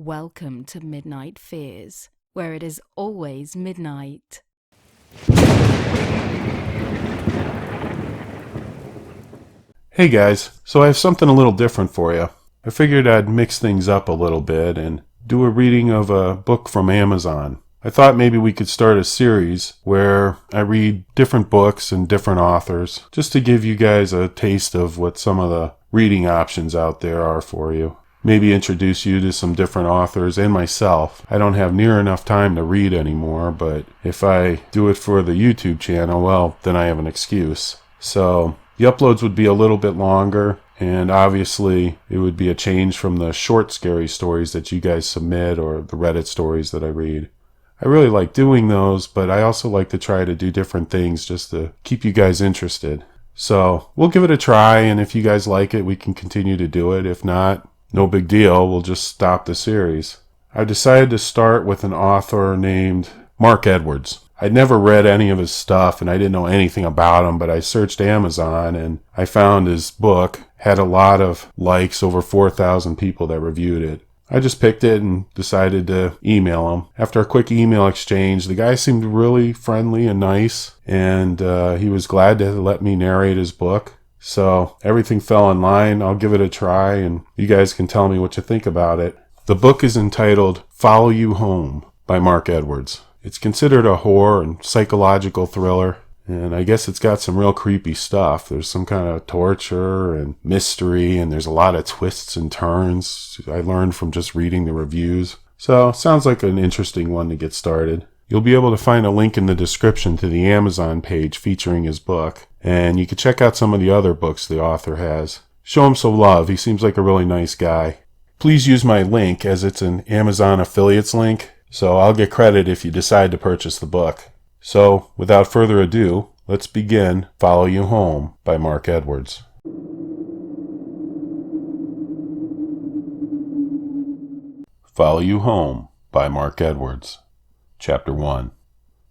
Welcome to Midnight Fears, where it is always midnight. Hey guys, so I have something a little different for you. I figured I'd mix things up a little bit and do a reading of a book from Amazon. I thought maybe we could start a series where I read different books and different authors, just to give you guys a taste of what some of the reading options out there are for you. Maybe introduce you to some different authors and myself. I don't have near enough time to read anymore, but if I do it for the YouTube channel, well, then I have an excuse. So the uploads would be a little bit longer, and obviously it would be a change from the short scary stories that you guys submit or the Reddit stories that I read. I really like doing those, but I also like to try to do different things just to keep you guys interested. So we'll give it a try, and if you guys like it, we can continue to do it. If not, no big deal, we'll just stop the series. I decided to start with an author named Mark Edwards. I'd never read any of his stuff and I didn't know anything about him, but I searched Amazon and I found his book had a lot of likes, over 4,000 people that reviewed it. I just picked it and decided to email him. After a quick email exchange, the guy seemed really friendly and nice, and he was glad to let me narrate his book. So everything fell in line. I'll give it a try, and you guys can tell me what you think about it. The book is entitled Follow You Home by Mark Edwards. It's considered a horror and psychological thriller, and I guess it's got some real creepy stuff. There's some kind of torture and mystery, and there's a lot of twists and turns I learned from just reading the reviews. So sounds like an interesting one to get started. You'll be able to find a link in the description to the Amazon page featuring his book, and you can check out some of the other books the author has. Show him some love. He seems like a really nice guy. Please use my link, as it's an Amazon affiliates link, so I'll get credit if you decide to purchase the book. So, without further ado, let's begin Follow You Home by Mark Edwards. Follow You Home by Mark Edwards. Chapter 1.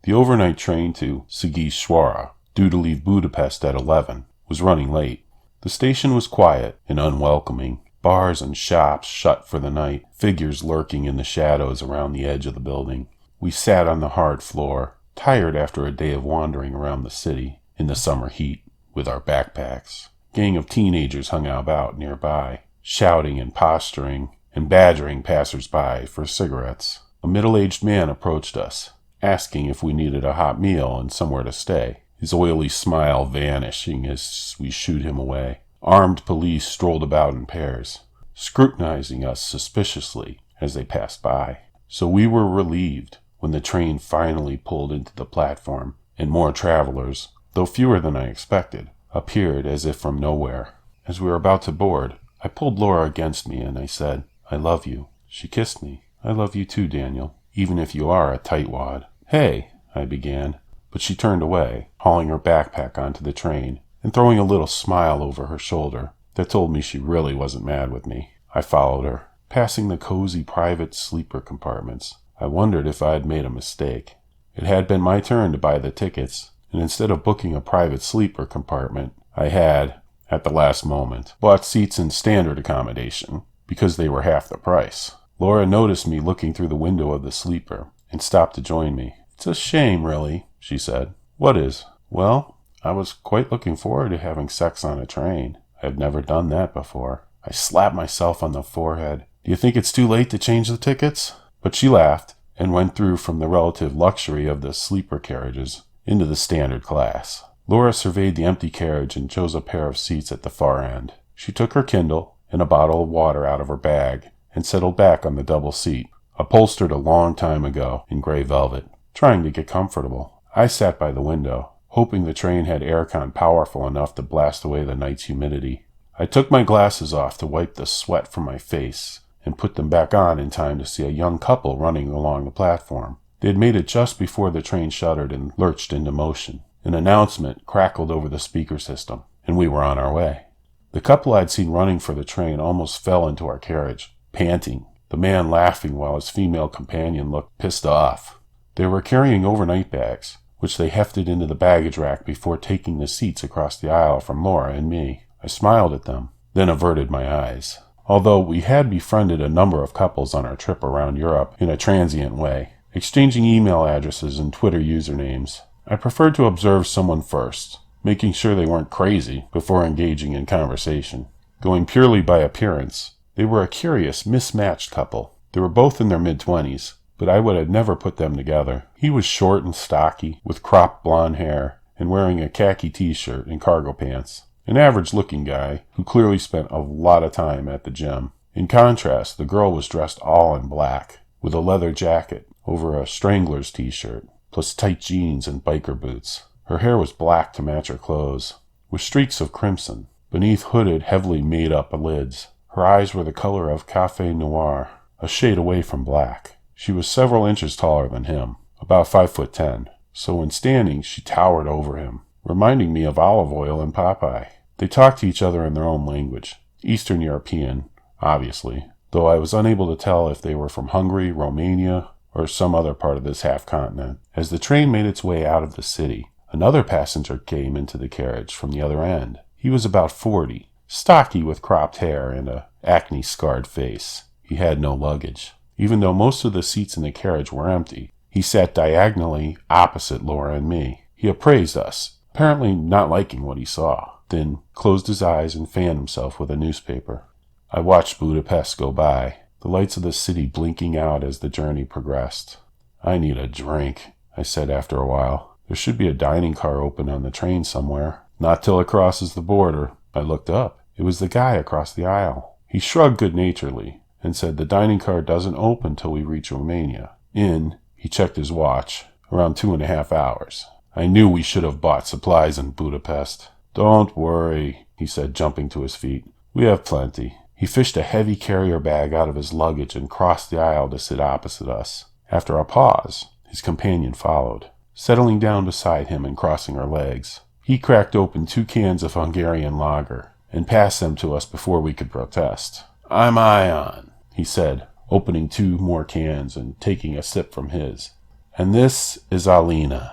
The overnight train to Sighisoara, due to leave Budapest at 11, was running late. The station was quiet and unwelcoming. Bars and shops shut for the night, figures lurking in the shadows around the edge of the building. We sat on the hard floor, tired after a day of wandering around the city in the summer heat with our backpacks. A gang of teenagers hung about nearby, shouting and posturing and badgering passers-by for cigarettes. A middle-aged man approached us, asking if we needed a hot meal and somewhere to stay, his oily smile vanishing as we shooed him away. Armed police strolled about in pairs, scrutinizing us suspiciously as they passed by. So we were relieved when the train finally pulled into the platform, and more travelers, though fewer than I expected, appeared as if from nowhere. As we were about to board, I pulled Laura against me and I said, "I love you." She kissed me. "I love you too, Daniel, even if you are a tightwad." "Hey," I began, but she turned away, hauling her backpack onto the train and throwing a little smile over her shoulder that told me she really wasn't mad with me. I followed her, passing the cozy private sleeper compartments. I wondered if I had made a mistake. It had been my turn to buy the tickets, and instead of booking a private sleeper compartment, I had, at the last moment, bought seats in standard accommodation because they were half the price. Laura noticed me looking through the window of the sleeper and stopped to join me. "It's a shame, really," she said. "What is?" "Well, I was quite looking forward to having sex on a train. I have never done that before." I slapped myself on the forehead. "Do you think it's too late to change the tickets?" But she laughed and went through from the relative luxury of the sleeper carriages into the standard class. Laura surveyed the empty carriage and chose a pair of seats at the far end. She took her Kindle and a bottle of water out of her bag and settled back on the double seat, upholstered a long time ago in gray velvet, trying to get comfortable. I sat by the window, hoping the train had aircon powerful enough to blast away the night's humidity. I took my glasses off to wipe the sweat from my face and put them back on in time to see a young couple running along the platform. They had made it just before the train shuddered and lurched into motion. An announcement crackled over the speaker system, and we were on our way. The couple I'd seen running for the train almost fell into our carriage, panting, the man laughing while his female companion looked pissed off. They were carrying overnight bags, which they hefted into the baggage rack before taking the seats across the aisle from Laura and me. I smiled at them, then averted my eyes. although we had befriended a number of couples on our trip around Europe in a transient way, exchanging email addresses and Twitter usernames. I preferred to observe someone first, making sure they weren't crazy before engaging in conversation. Going purely by appearance, they were a curious, mismatched couple. They were both in their mid-20s, but I would have never put them together. He was short and stocky, with cropped blonde hair, and wearing a khaki t-shirt and cargo pants. An average-looking guy who clearly spent a lot of time at the gym. In contrast, the girl was dressed all in black, with a leather jacket over a Strangler's t-shirt, plus tight jeans and biker boots. Her hair was black to match her clothes, with streaks of crimson beneath hooded, heavily made-up lids. Her eyes were the color of café noir, a shade away from black. She was several inches taller than him, about 5'10", so when standing she towered over him, reminding me of Olive Oyl and Popeye. They talked to each other in their own language, Eastern European, obviously, though I was unable to tell if they were from Hungary, Romania, or some other part of this half-continent. As the train made its way out of the city, another passenger came into the carriage from the other end. He was about 40, stocky with cropped hair and an acne-scarred face. He had no luggage. Even though most of the seats in the carriage were empty, he sat diagonally opposite Laura and me. He appraised us, apparently not liking what he saw, then closed his eyes and fanned himself with a newspaper. I watched Budapest go by, the lights of the city blinking out as the journey progressed. "I need a drink," I said after a while. "There should be a dining car open on the train somewhere." "Not till it crosses the border." I looked up. It was the guy across the aisle. He shrugged good-naturedly and said, "The dining car doesn't open till we reach Romania. He checked his watch, around 2.5 hours. I knew we should have bought supplies in Budapest. "Don't worry," he said, jumping to his feet. "We have plenty." He fished a heavy carrier bag out of his luggage and crossed the aisle to sit opposite us. After a pause, his companion followed, settling down beside him and crossing her legs. He cracked open 2 cans of Hungarian lager and passed them to us before we could protest. "I'm Ion," he said, opening 2 more cans and taking a sip from his. "And this is Alina."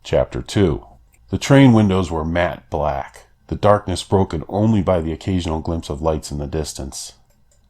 Chapter 2. The train windows were matte black, the darkness broken only by the occasional glimpse of lights in the distance.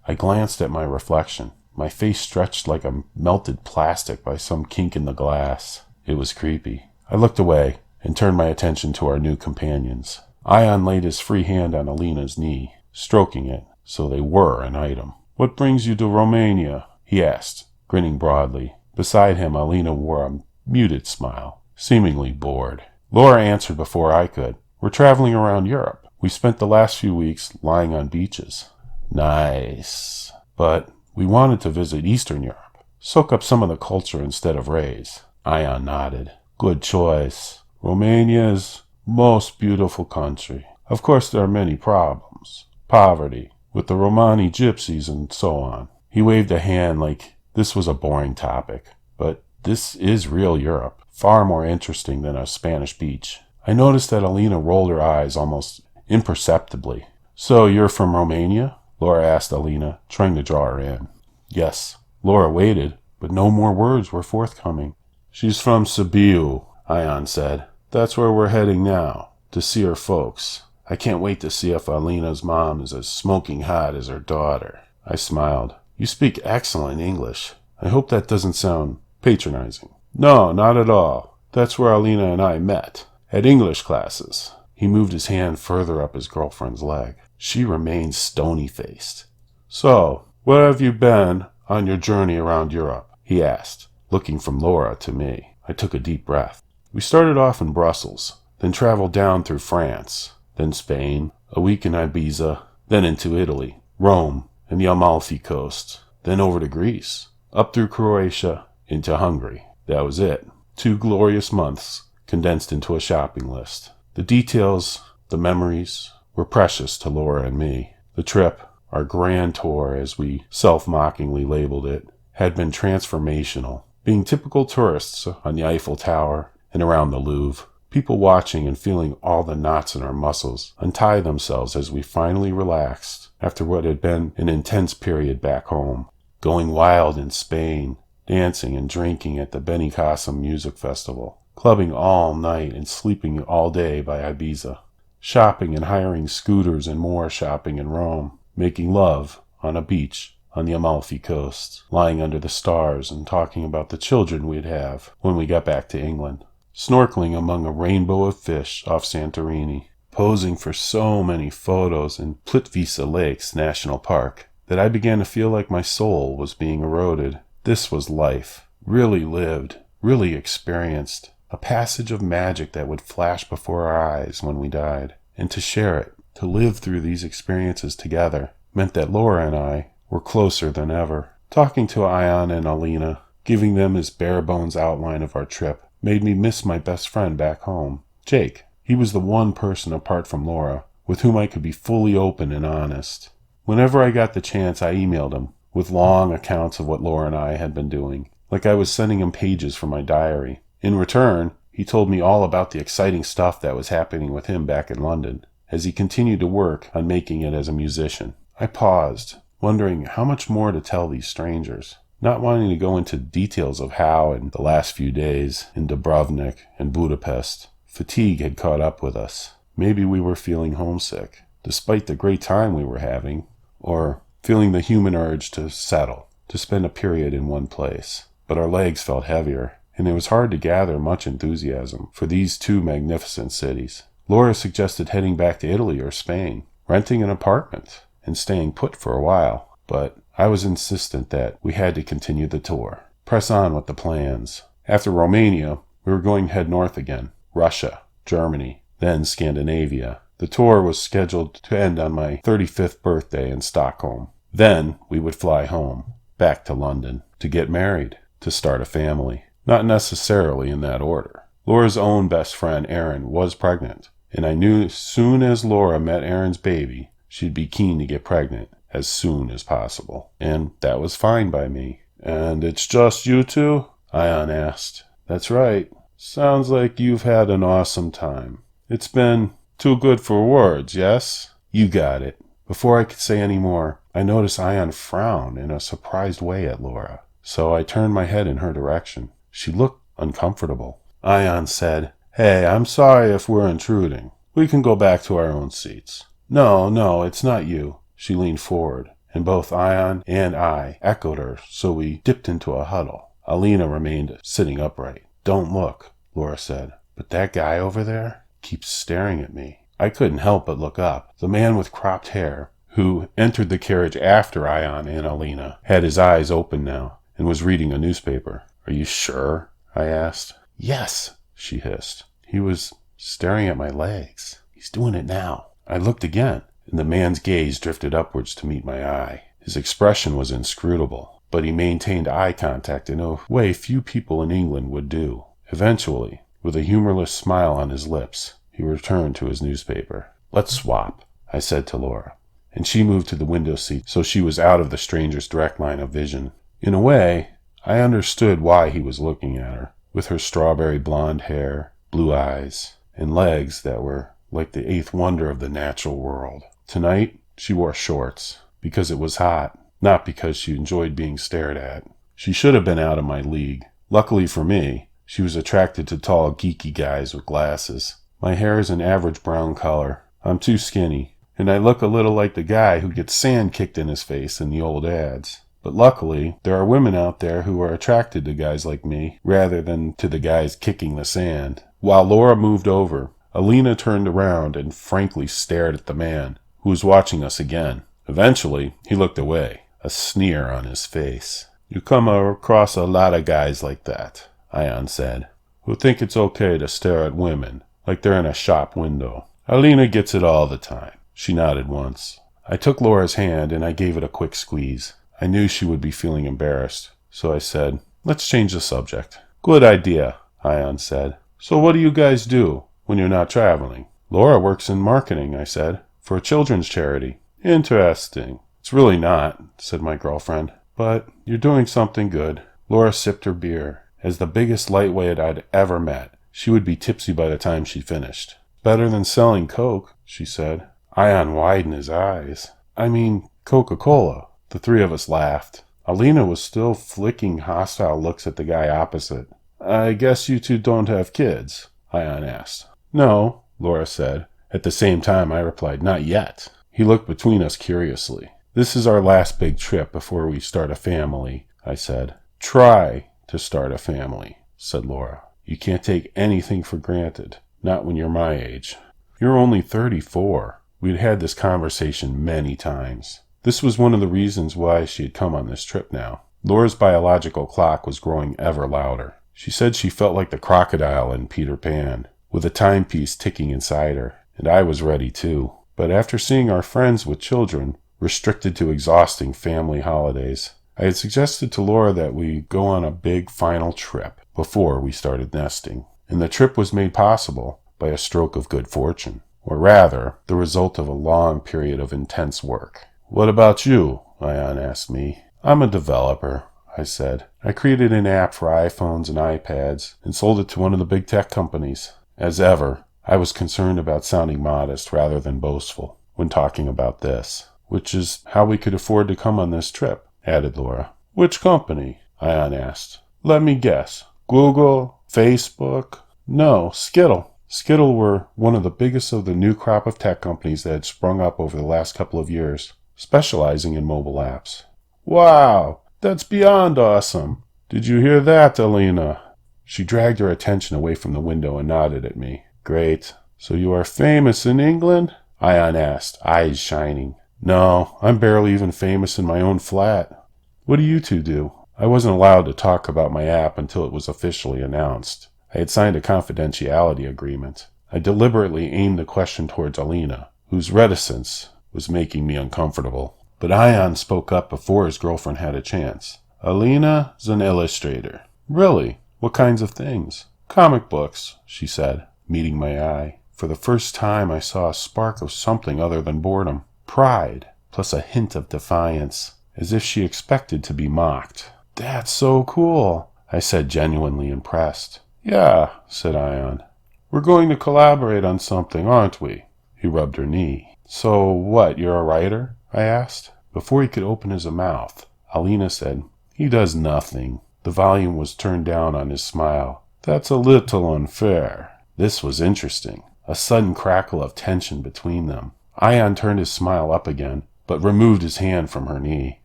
I glanced at my reflection, my face stretched like a melted plastic by some kink in the glass. It was creepy. I looked away and turned my attention to our new companions. Ion laid his free hand on Alina's knee, stroking it, so they were an item. "What brings you to Romania?" he asked, grinning broadly. Beside him, Alina wore a muted smile, seemingly bored. Laura answered before I could. "We're traveling around Europe. We spent the last few weeks lying on beaches." "Nice. But we wanted to visit Eastern Europe, soak up some of the culture instead of raise." Ion nodded. "Good choice. Romania is most beautiful country. Of course there are many problems. Poverty, with the Romani gypsies and so on." He waved a hand like this was a boring topic. But this is real Europe, far more interesting than a Spanish beach. I noticed that Alina rolled her eyes almost imperceptibly. "So you're from Romania?" Laura asked Alina, trying to draw her in. "Yes." Laura waited, but no more words were forthcoming. "She's from Sibiu," Ion said. "That's where we're heading now, to see her folks. I can't wait to see if Alina's mom is as smoking hot as her daughter." I smiled. "You speak excellent English. I hope that doesn't sound patronizing." "No, not at all. That's where Alina and I met, at English classes." He moved his hand further up his girlfriend's leg. She remained stony-faced. "So, where have you been on your journey around Europe?" he asked, looking from Laura to me. I took a deep breath. "We started off in Brussels, then traveled down through France, then Spain, a week in Ibiza, then into Italy, Rome, and the Amalfi Coast, then over to Greece, up through Croatia, into Hungary. That was it. 2 glorious months condensed into a shopping list. The details, the memories, were precious to Laura and me. The trip, our grand tour as we self-mockingly labeled it, had been transformational. Being typical tourists on the Eiffel Tower and around the Louvre, people watching and feeling all the knots in our muscles untie themselves as we finally relaxed after what had been an intense period back home. Going wild in Spain, dancing and drinking at the Benicassim Music Festival, clubbing all night and sleeping all day by Ibiza, shopping and hiring scooters and more shopping in Rome, making love on a beach on the Amalfi Coast, lying under the stars and talking about the children we'd have when we got back to England, snorkeling among a rainbow of fish off Santorini, posing for so many photos in Plitvice Lakes National Park that I began to feel like my soul was being eroded. This was life, really lived, really experienced, a passage of magic that would flash before our eyes when we died. And to share it, to live through these experiences together, meant that Laura and I were closer than ever. Talking to Ion and Alina, giving them his bare-bones outline of our trip, made me miss my best friend back home, Jake. He was the one person apart from Laura with whom I could be fully open and honest. Whenever I got the chance, I emailed him with long accounts of what Laura and I had been doing, like I was sending him pages from my diary. In return, he told me all about the exciting stuff that was happening with him back in London, as he continued to work on making it as a musician. I paused, wondering how much more to tell these strangers, not wanting to go into details of how, in the last few days, in Dubrovnik and Budapest, fatigue had caught up with us. Maybe we were feeling homesick, despite the great time we were having, or feeling the human urge to settle, to spend a period in one place. But our legs felt heavier, and it was hard to gather much enthusiasm for these two magnificent cities. Laura suggested heading back to Italy or Spain, renting an apartment, and staying put for a while. But I was insistent that we had to continue the tour, press on with the plans. After Romania, we were going to head north again, Russia, Germany, then Scandinavia. The tour was scheduled to end on my 35th birthday in Stockholm. Then we would fly home, back to London, to get married, to start a family. Not necessarily in that order. Laura's own best friend, Erin, was pregnant, and I knew as soon as Laura met Erin's baby, she'd be keen to get pregnant as soon as possible. And that was fine by me. "And it's just you two?" Ion asked. "That's right. Sounds like you've had an awesome time. It's been too good for words, yes?" "You got it." Before I could say any more, I noticed Ion frown in a surprised way at Laura, so I turned my head in her direction. She looked uncomfortable. Ion said, "Hey, I'm sorry if we're intruding. We can go back to our own seats." No, it's not you." She leaned forward, and both Ion and I echoed her, so we dipped into a huddle. Alina remained sitting upright. "Don't look," Laura said, "but that guy over there keeps staring at me." I couldn't help but look up. The man with cropped hair, who entered the carriage after Ion and Alina, had his eyes open now and was reading a newspaper. "Are you sure?" I asked. "Yes," she hissed. "He was staring at my legs. He's doing it now." I looked again, and the man's gaze drifted upwards to meet my eye. His expression was inscrutable, but he maintained eye contact in a way few people in England would do. Eventually, with a humorless smile on his lips, he returned to his newspaper. "Let's swap," I said to Laura, and she moved to the window seat so she was out of the stranger's direct line of vision. In a way, I understood why he was looking at her, with her strawberry blonde hair, blue eyes, and legs that were like the eighth wonder of the natural world. Tonight, she wore shorts, because it was hot, not because she enjoyed being stared at. She should have been out of my league. Luckily for me, she was attracted to tall, geeky guys with glasses. My hair is an average brown color. I'm too skinny, and I look a little like the guy who gets sand kicked in his face in the old ads. But luckily, there are women out there who are attracted to guys like me, rather than to the guys kicking the sand. While Laura moved over, Alina turned around and frankly stared at the man, who was watching us again. Eventually, he looked away, a sneer on his face. "You come across a lot of guys like that," Ion said, "who think it's okay to stare at women, like they're in a shop window. Alina gets it all the time." She nodded once. I took Laura's hand and I gave it a quick squeeze. I knew she would be feeling embarrassed, so I said, "Let's change the subject." "Good idea," Ion said. "So what do you guys do when you're not traveling?" "Laura works in marketing," I said, "for a children's charity." "Interesting." "It's really not," said my girlfriend, "but you're doing something good." Laura sipped her beer. As the biggest lightweight I'd ever met, she would be tipsy by the time she finished. "Better than selling Coke," she said. Ion widened his eyes. "I mean Coca-Cola." The three of us laughed. Alina was still flicking hostile looks at the guy opposite. "I guess you two don't have kids?" Ion asked. "No," Laura said. At the same time, I replied, "Not yet." He looked between us curiously. This is our last big trip before we start a family, I said. Try to start a family, said Laura. You can't take anything for granted, not when you're my age. You're only 34. We'd had this conversation many times. This was one of the reasons why she had come on this trip now. Laura's biological clock was growing ever louder. She said she felt like the crocodile in Peter Pan, with a timepiece ticking inside her, and I was ready too. But after seeing our friends with children, restricted to exhausting family holidays, I had suggested to Laura that we go on a big final trip before we started nesting. And the trip was made possible by a stroke of good fortune, or rather, the result of a long period of intense work. What about you? Ian asked me. I'm a developer, I said. I created an app for iPhones and iPads and sold it to one of the big tech companies. As ever, I was concerned about sounding modest rather than boastful when talking about this, which is how we could afford to come on this trip, added Laura. Which company? Ian asked. Let me guess. Google? Facebook? No, Skittle. Skittle were one of the biggest of the new crop of tech companies that had sprung up over the last couple of years, specializing in mobile apps. Wow, that's beyond awesome. Did you hear that, Alina? She dragged her attention away from the window and nodded at me. Great. So you are famous in England? Ian asked, eyes shining. No, I'm barely even famous in my own flat. What do you two do? I wasn't allowed to talk about my app until it was officially announced. I had signed a confidentiality agreement. I deliberately aimed the question towards Alina, whose reticence was making me uncomfortable. But Ian spoke up before his girlfriend had a chance. Alina's an illustrator. Really? What kinds of things? Comic books, she said, meeting my eye. For the first time I saw a spark of something other than boredom. Pride, plus a hint of defiance, as if she expected to be mocked. That's so cool, I said, genuinely impressed. Yeah, said Ian. We're going to collaborate on something, aren't we? He rubbed her knee. So what, you're a writer? I asked. Before he could open his mouth, Alina said, He does nothing. The volume was turned down on his smile. That's a little unfair. This was interesting. A sudden crackle of tension between them. Ian turned his smile up again, but removed his hand from her knee.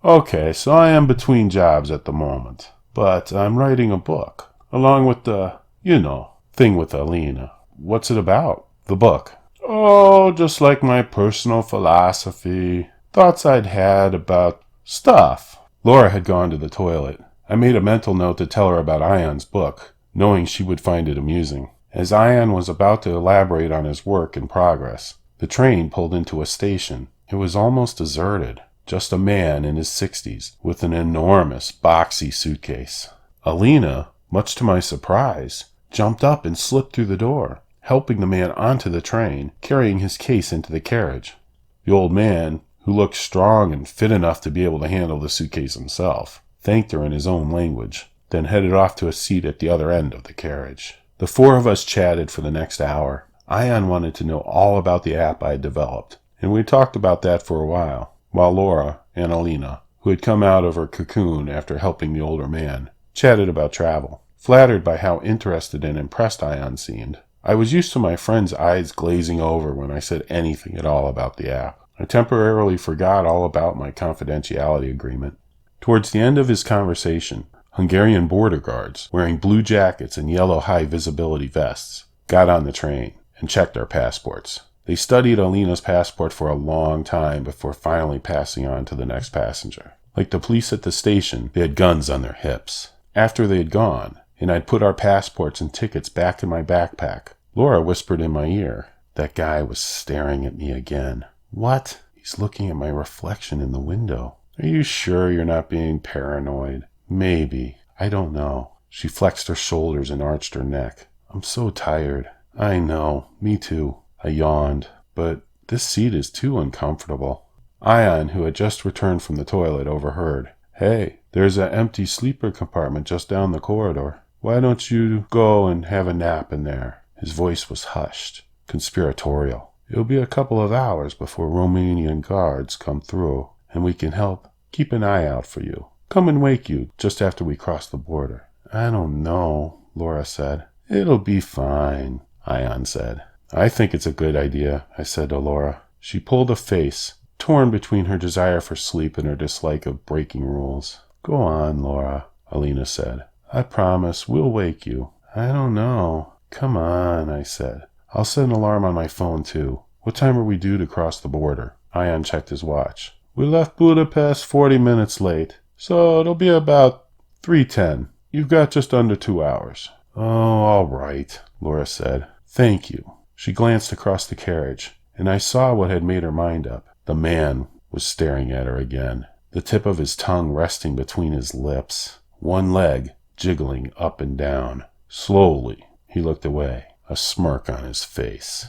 Okay, so I am between jobs at the moment. But I'm writing a book, along with the, thing with Alina. What's it about? The book. Oh, just like my personal philosophy. Thoughts I'd had about stuff. Laura had gone to the toilet. I made a mental note to tell her about Ian's book, knowing she would find it amusing. As Ian was about to elaborate on his work in progress, the train pulled into a station. It was almost deserted. Just a man in his 60s with an enormous, boxy suitcase. Alina, much to my surprise, jumped up and slipped through the door, helping the man onto the train, carrying his case into the carriage. The old man, who looked strong and fit enough to be able to handle the suitcase himself, thanked her in his own language, then headed off to a seat at the other end of the carriage. The four of us chatted for the next hour. Ian wanted to know all about the app I had developed, and we talked about that for a while Laura and Alina, who had come out of her cocoon after helping the older man, chatted about travel. Flattered by how interested and impressed Ian seemed, I was used to my friend's eyes glazing over when I said anything at all about the app. I temporarily forgot all about my confidentiality agreement. Towards the end of his conversation, Hungarian border guards, wearing blue jackets and yellow high-visibility vests, got on the train and checked our passports. They studied Alina's passport for a long time before finally passing on to the next passenger. Like the police at the station, they had guns on their hips. After they had gone, and I'd put our passports and tickets back in my backpack, Laura whispered in my ear. That guy was staring at me again. What? He's looking at my reflection in the window. Are you sure you're not being paranoid? Maybe. I don't know. She flexed her shoulders and arched her neck. I'm so tired. I know. Me too. I yawned. But this seat is too uncomfortable. Ian, who had just returned from the toilet, overheard. Hey, there's an empty sleeper compartment just down the corridor. Why don't you go and have a nap in there? His voice was hushed, conspiratorial. It'll be a couple of hours before Romanian guards come through, and we can help keep an eye out for you. Come and wake you just after we cross the border. I don't know, Laura said. It'll be fine, Ian said. I think it's a good idea, I said to Laura. She pulled a face, torn between her desire for sleep and her dislike of breaking rules. "Go on, Laura," Alina said. "I promise we'll wake you." "I don't know." "Come on," I said. "I'll set an alarm on my phone, too. What time are we due to cross the border?" Ion checked his watch. "We left Budapest 40 minutes late, so it'll be about 3:10. You've got just under 2 hours." "Oh, all right," Laura said. "Thank you." She glanced across the carriage, and I saw what had made her mind up. The man was staring at her again, the tip of his tongue resting between his lips, one leg jiggling up and down. Slowly, he looked away, a smirk on his face.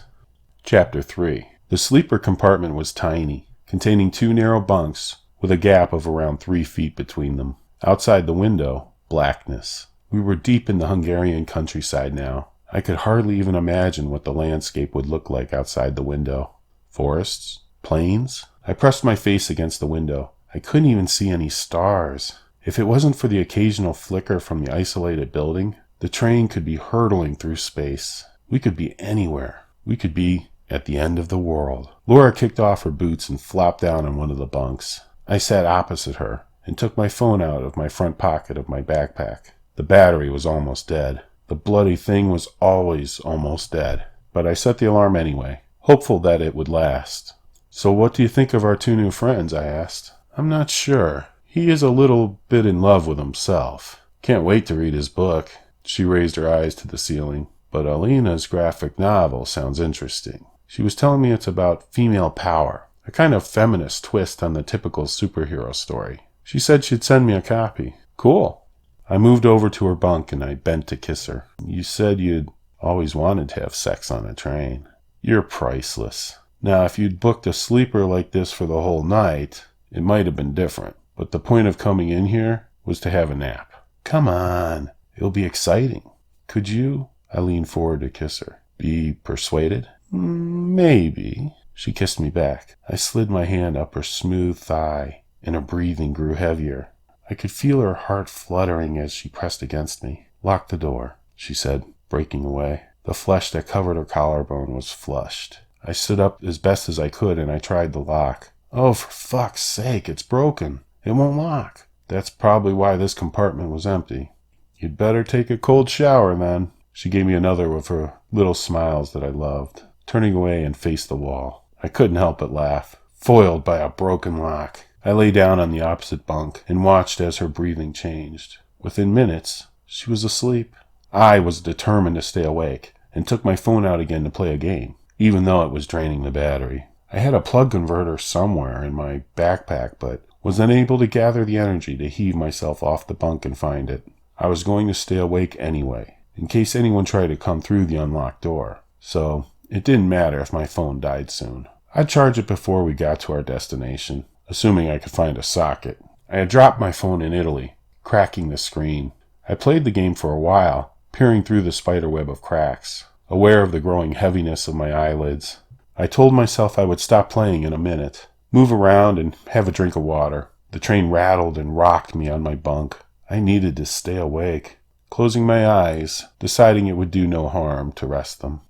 Chapter 3. The sleeper compartment was tiny, containing 2 narrow bunks with a gap of around 3 feet between them. Outside the window, blackness. We were deep in the Hungarian countryside now. I could hardly even imagine what the landscape would look like outside the window. Forests? Plains? I pressed my face against the window. I couldn't even see any stars. If it wasn't for the occasional flicker from the isolated building, the train could be hurtling through space. We could be anywhere. We could be at the end of the world. Laura kicked off her boots and flopped down on one of the bunks. I sat opposite her and took my phone out of my front pocket of my backpack. The battery was almost dead. The bloody thing was always almost dead. But I set the alarm anyway, hopeful that it would last. "So what do you think of our 2 new friends?" I asked. "I'm not sure. He is a little bit in love with himself. Can't wait to read his book." She raised her eyes to the ceiling. "But Alina's graphic novel sounds interesting. She was telling me it's about female power, a kind of feminist twist on the typical superhero story. She said she'd send me a copy." "Cool." I moved over to her bunk and I bent to kiss her. "You said you'd always wanted to have sex on a train. You're priceless. Now, if you'd booked a sleeper like this for the whole night, it might have been different. But the point of coming in here was to have a nap." "Come on. It'll be exciting." "Could you?" I leaned forward to kiss her. "Be persuaded?" "Maybe." She kissed me back. I slid my hand up her smooth thigh, and her breathing grew heavier. I could feel her heart fluttering as she pressed against me. "Lock the door," she said, breaking away. The flesh that covered her collarbone was flushed. I stood up as best as I could, and I tried the lock. "Oh, for fuck's sake, it's broken. It won't lock." "That's probably why this compartment was empty." "You'd better take a cold shower, then." She gave me another of her little smiles that I loved, turning away and faced the wall. I couldn't help but laugh. Foiled by a broken lock. I lay down on the opposite bunk and watched as her breathing changed. Within minutes, she was asleep. I was determined to stay awake, and took my phone out again to play a game, even though it was draining the battery. I had a plug converter somewhere in my backpack, but was unable to gather the energy to heave myself off the bunk and find it. I was going to stay awake anyway, in case anyone tried to come through the unlocked door. So it didn't matter if my phone died soon. I'd charge it before we got to our destination, assuming I could find a socket. I had dropped my phone in Italy, cracking the screen. I played the game for a while, peering through the spiderweb of cracks, aware of the growing heaviness of my eyelids. I told myself I would stop playing in a minute, move around and have a drink of water. The train rattled and rocked me on my bunk. I needed to stay awake. Closing my eyes, deciding it would do no harm to rest them.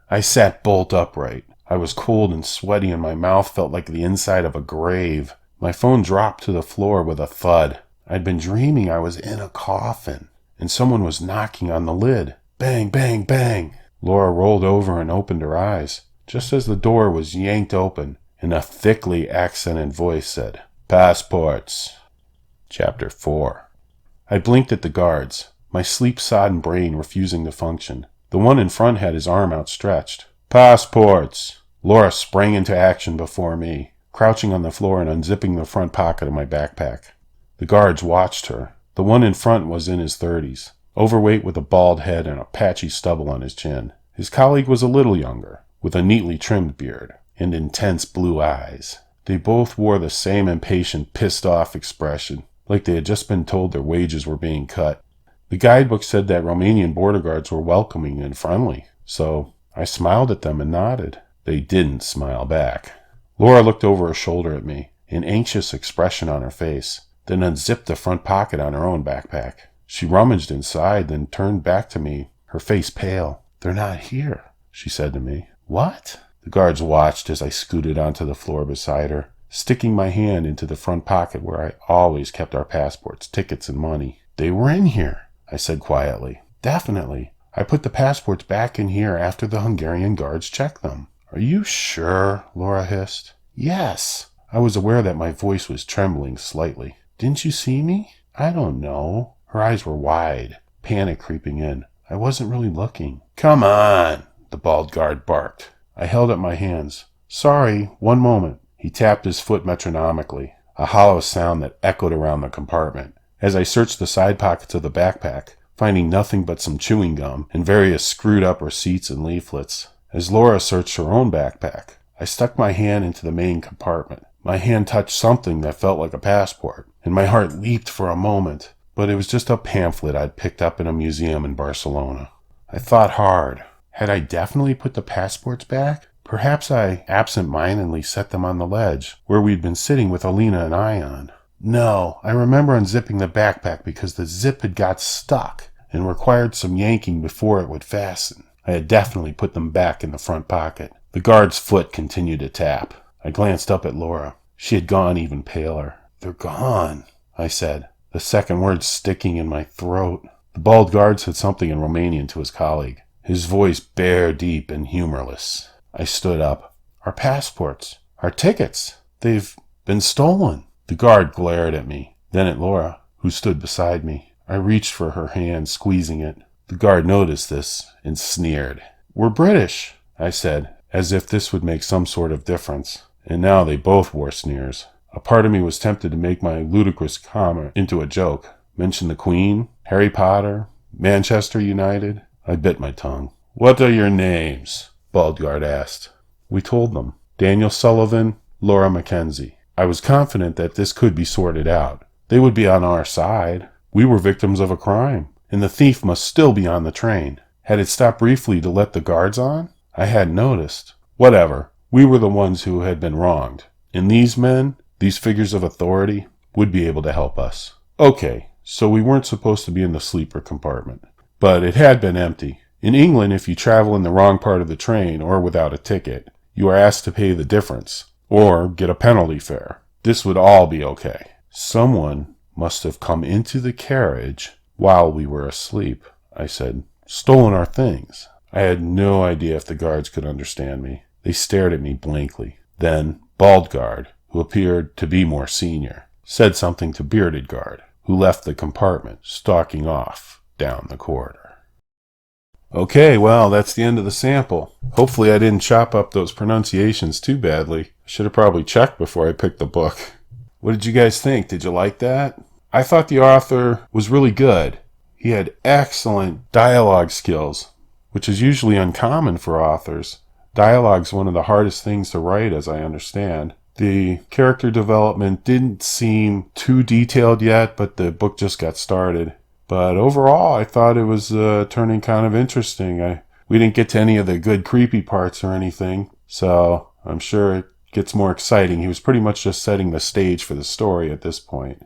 I sat bolt upright. I was cold and sweaty and my mouth felt like the inside of a grave. My phone dropped to the floor with a thud. I'd been dreaming I was in a coffin, and someone was knocking on the lid. Bang, bang, bang. Laura rolled over and opened her eyes, just as the door was yanked open, and a thickly accented voice said, "Passports." Chapter 4. I blinked at the guards, my sleep-sodden brain refusing to function. The one in front had his arm outstretched. "Passports!" Laura sprang into action before me, crouching on the floor and unzipping the front pocket of my backpack. The guards watched her. The one in front was in his 30s, overweight with a bald head and a patchy stubble on his chin. His colleague was a little younger, with a neatly trimmed beard and intense blue eyes. They both wore the same impatient, pissed-off expression, like they had just been told their wages were being cut. The guidebook said that Romanian border guards were welcoming and friendly, so I smiled at them and nodded. They didn't smile back. Laura looked over her shoulder at me, an anxious expression on her face, then unzipped the front pocket on her own backpack. She rummaged inside, then turned back to me, her face pale. "They're not here," she said to me. "What?" The guards watched as I scooted onto the floor beside her. sticking my hand into the front pocket where I always kept our passports, tickets, and money. "They were in here," I said quietly. "Definitely. I put the passports back in here after the Hungarian guards checked them." "Are you sure?" Laura hissed. "Yes." I was aware that my voice was trembling slightly. "Didn't you see me?" "I don't know." Her eyes were wide, panic creeping in. "I wasn't really looking." "Come on," the bald guard barked. I held up my hands. "Sorry, one moment." He tapped his foot metronomically, a hollow sound that echoed around the compartment. As I searched the side pockets of the backpack, finding nothing but some chewing gum and various screwed-up receipts and leaflets. As Laura searched her own backpack, I stuck my hand into the main compartment. My hand touched something that felt like a passport, and my heart leaped for a moment, but it was just a pamphlet I'd picked up in a museum in Barcelona. I thought hard. Had I definitely put the passports back? Perhaps I absent-mindedly set them on the ledge, where we'd been sitting with Alina and Ion. No, I remember unzipping the backpack because the zip had got stuck and required some yanking before it would fasten. I had definitely put them back in the front pocket. The guard's foot continued to tap. I glanced up at Laura. She had gone even paler. "They're gone," I said, the second word sticking in my throat. The bald guard said something in Romanian to his colleague, his voice bare, deep, and humorless. I stood up. "Our passports, our tickets, they've been stolen." The guard glared at me, then at Laura, who stood beside me. I reached for her hand, squeezing it. The guard noticed this and sneered. "We're British," I said, as if this would make some sort of difference. And now they both wore sneers. A part of me was tempted to make my ludicrous comment into a joke. Mention the Queen, Harry Potter, Manchester United. I bit my tongue. "What are your names?" Bald Guard asked. We told them. Daniel Sullivan, Laura Mackenzie. I was confident that this could be sorted out. They would be on our side. We were victims of a crime, and the thief must still be on the train. Had it stopped briefly to let the guards on? I hadn't noticed. Whatever. We were the ones who had been wronged. And these men, these figures of authority, would be able to help us. Okay, so we weren't supposed to be in the sleeper compartment. But it had been empty. In England, if you travel in the wrong part of the train or without a ticket, you are asked to pay the difference, or get a penalty fare. This would all be okay. Someone must have come into the carriage while we were asleep, I said. Stolen our things. I had no idea if the guards could understand me. They stared at me blankly. Then Bald Guard, who appeared to be more senior, said something to Bearded Guard, who left the compartment, stalking off down the corridor. Okay, well, that's the end of the sample. Hopefully I didn't chop up those pronunciations too badly. I should have probably checked before I picked the book. What did you guys think? Did you like that? I thought the author was really good. He had excellent dialogue skills, which is usually uncommon for authors. Dialogue's one of the hardest things to write, as I understand. The character development didn't seem too detailed yet, but the book just got started. But overall, I thought it was turning kind of interesting. We didn't get to any of the good creepy parts or anything, so I'm sure it gets more exciting. He was pretty much just setting the stage for the story at this point.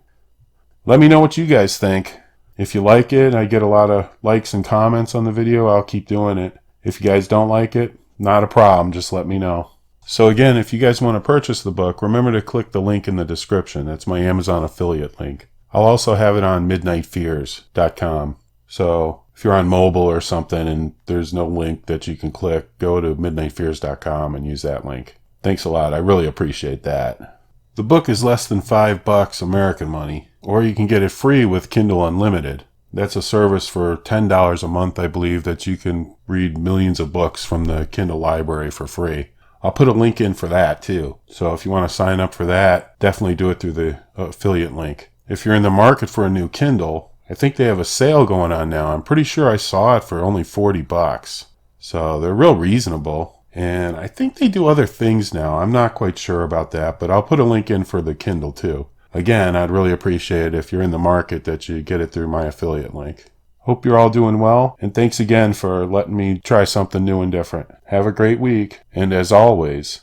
Let me know what you guys think. If you like it, I get a lot of likes and comments on the video, I'll keep doing it. If you guys don't like it, not a problem, just let me know. So again, if you guys want to purchase the book, remember to click the link in the description. That's my Amazon affiliate link. I'll also have it on MidnightFears.com. So if you're on mobile or something and there's no link that you can click, go to MidnightFears.com and use that link. Thanks a lot. I really appreciate that. The book is less than $5 American money, or you can get it free with Kindle Unlimited. That's a service for $10 a month, I believe, that you can read millions of books from the Kindle library for free. I'll put a link in for that too. So if you want to sign up for that, definitely do it through the affiliate link. If you're in the market for a new Kindle, I think they have a sale going on now. I'm pretty sure I saw it for only $40. So they're real reasonable. And I think they do other things now. I'm not quite sure about that, but I'll put a link in for the Kindle too. Again, I'd really appreciate it if you're in the market that you get it through my affiliate link. Hope you're all doing well, and thanks again for letting me try something new and different. Have a great week, and as always,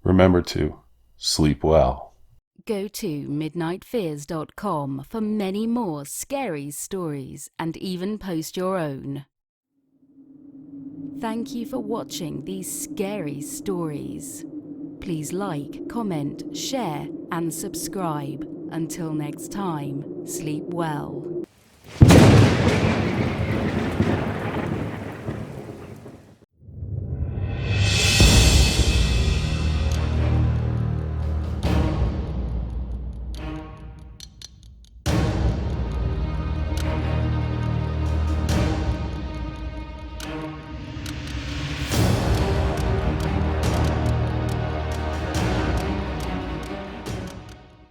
remember to sleep well. Go to MidnightFears.com for many more scary stories and even post your own. Thank you for watching these scary stories. Please like, comment, share, and subscribe. Until next time, sleep well.